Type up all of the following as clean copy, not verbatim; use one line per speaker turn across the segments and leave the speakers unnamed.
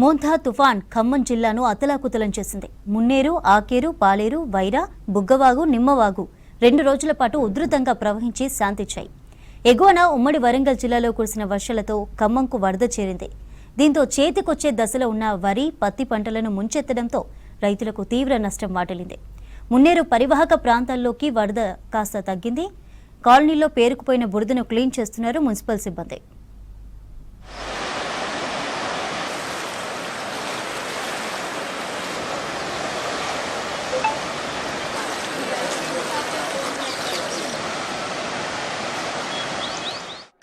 Montha తుఫాన్ ఖమ్మం జిల్లాను అతలాకుతలం చేసింది. మున్నేరు, ఆకేరు, పాలేరు, వైరా, బుగ్గవాగు, నిమ్మవాగు 2 రోజుల పాటు ఉధృతంగా ప్రవహించి శాంతించాయి. ఎగువన ఉమ్మడి వరంగల్ జిల్లాలో కురిసిన వర్షాలతో ఖమ్మంకు వరద చేరింది. దీంతో చేతికొచ్చే దశలో ఉన్న వరి, పత్తి పంటలను ముంచెత్తడంతో రైతులకు తీవ్ర నష్టం వాటిల్లింది. మున్నేరు పరివాహక ప్రాంతాల్లోకి వరద కాస్త తగ్గింది. కాలనీలో పేరుకుపోయిన బురదను క్లీన్ చేస్తున్నారు మున్సిపల్ సిబ్బంది.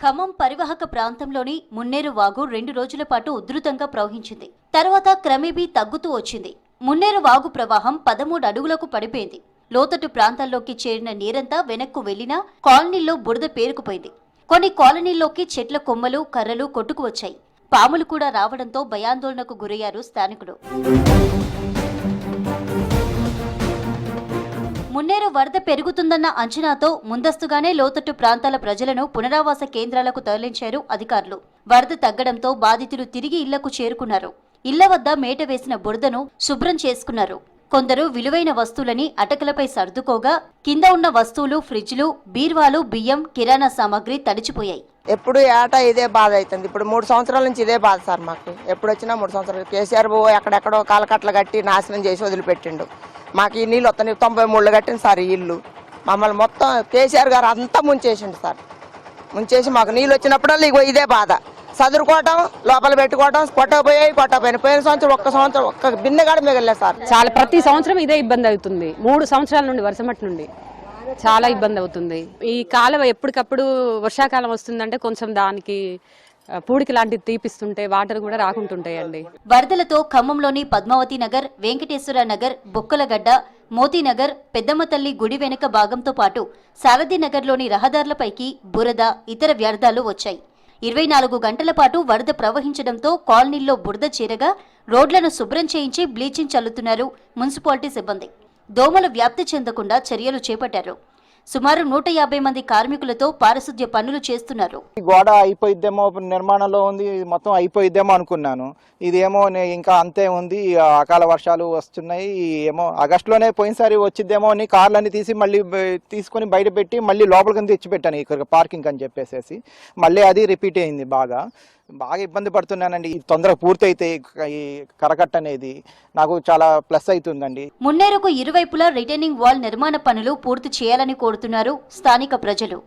ఖమ్మం పరివాహక ప్రాంతంలోని మున్నేరు వాగు 2 రోజుల పాటు ఉధృతంగా ప్రవహించింది. తర్వాత క్రమేపీ తగ్గుతూ వచ్చింది. మున్నేరు వాగు ప్రవాహం 13 అడుగులకు పడిపోయింది. లోతట్టు ప్రాంతాల్లోకి చేరిన నీరంతా వెనక్కు వెళ్లినా కాలనీల్లో బురద పేరుకుపోయింది. కొన్ని కాలనీల్లోకి చెట్ల కొమ్మలు, కర్రలు కొట్టుకు వచ్చాయి. పాములు కూడా రావడంతో భయాందోళనకు గురయ్యారు స్థానికులు. మున్నేరు వరద పెరుగుతుందన్న అంచనాతో ముందస్తుగానే లోతట్టు ప్రాంతాల ప్రజలను పునరావాస కేంద్రాలకు తరలించారు అధికారులు. వరద తగ్గడంతో బాధితులు తిరిగి ఇళ్లకు చేరుకున్నారు. ఇళ్ల వద్ద మేట వేసిన బురదను శుభ్రం చేసుకున్నారు. కొందరు విలువైన వస్తువులని అటకలపై సర్దుకోగా కింద ఉన్న వస్తువులు, ఫ్రిడ్జ్లు, బీర్వాలు, బియ్యం, కిరాణా సామాగ్రి తడిచిపోయాయి.
ఎప్పుడు ఏటా ఇదే బాధ అవుతుంది. ఇప్పుడు 3 సంవత్సరాల నుంచి ఇదే బాధ సార్ మాకు. ఎప్పుడు వచ్చినా 3 సంవత్సరాలు కేసీఆర్ ఎక్కడెక్కడో కాలకట్లు కట్టి నాశనం చేసి వదిలిపెట్టిండు. మాకు ఈ నీళ్ళు వస్తాయి. 93 కట్టింది సార్ ఈ ఇల్లు. మమ్మల్ని మొత్తం కేసీఆర్ గారు అంతా ముంచేసిండు సార్. ముంచేసి మాకు నీళ్ళు వచ్చినప్పుడల్లా ఇదే బాధ. చదువుకోవటం, లోపల పెట్టుకోవటం, కొట్టపోయిన పోయిన సంవత్సరం ఒక్క బిన్నె కూడా మిగలేదు సార్.
చాలా ప్రతి సంవత్సరం ఇదే ఇబ్బంది అవుతుంది. 3 సంవత్సరాల నుండి వర్షమట్టి నుండి చాలా ఇబ్బంది అవుతుంది. ఈ కాలం ఎప్పటికప్పుడు వర్షాకాలం వస్తుందంటే కొంచెం దానికి పూడికి లాంటిది తీపిస్తుంటే వాటర్ కూడా రాకుంటుంటాయండి.
వరదలతో ఖమ్మంలోని పద్మావతి నగర్, వెంకటేశ్వర నగర్, బొక్కలగడ్డ, మోతీనగర్, పెద్దమ్మ తల్లి గుడి వెనుక భాగంతో పాటు సారథి నగర్లోని రహదారులపైకి బురద, ఇతర వ్యర్థాలు వచ్చాయి. 24 గంటల పాటు వరద ప్రవహించడంతో కాలనీల్లో బురద చేరగా రోడ్లను శుభ్రం చేయించి బ్లీచింగ్ చల్లుతున్నారు మున్సిపాలిటీ సిబ్బంది. దోమలు వ్యాప్తి చెందకుండా చర్యలు చేపట్టారు. సుమారు 150 మంది కార్మికులతో పారిశుద్ధ్య పనులు చేస్తున్నారు.
గోడ అయిపోయిద్దేమో, నిర్మాణంలో ఉంది, మొత్తం అయిపోయిద్దేమో అనుకున్నాను. ఇదేమో ఇంకా అంతే ఉంది. అకాల వర్షాలు వస్తున్నాయి. ఏమో ఆగస్టులోనే పోయినసారి వచ్చిద్దేమో అని కార్లన్నీ తీసి మళ్ళీ తీసుకొని బయట పెట్టి మళ్ళీ లోపలికి తెచ్చిపెట్టాను ఇక్కడ పార్కింగ్ అని చెప్పేసి. మళ్ళీ అది రిపీట్ అయింది. బాగా ఇబ్బంది పడుతున్నానండి. తొందరగా పూర్తయితే ఈ కరకట్ట అనేది నాకు చాలా ప్లస్ అవుతుందండి.
మున్నేరుకు ఇరువైపులా రిటైనింగ్ వాల్ నిర్మాణ పనులు పూర్తి చేయాలని కోరుతున్నారు స్థానిక ప్రజలు.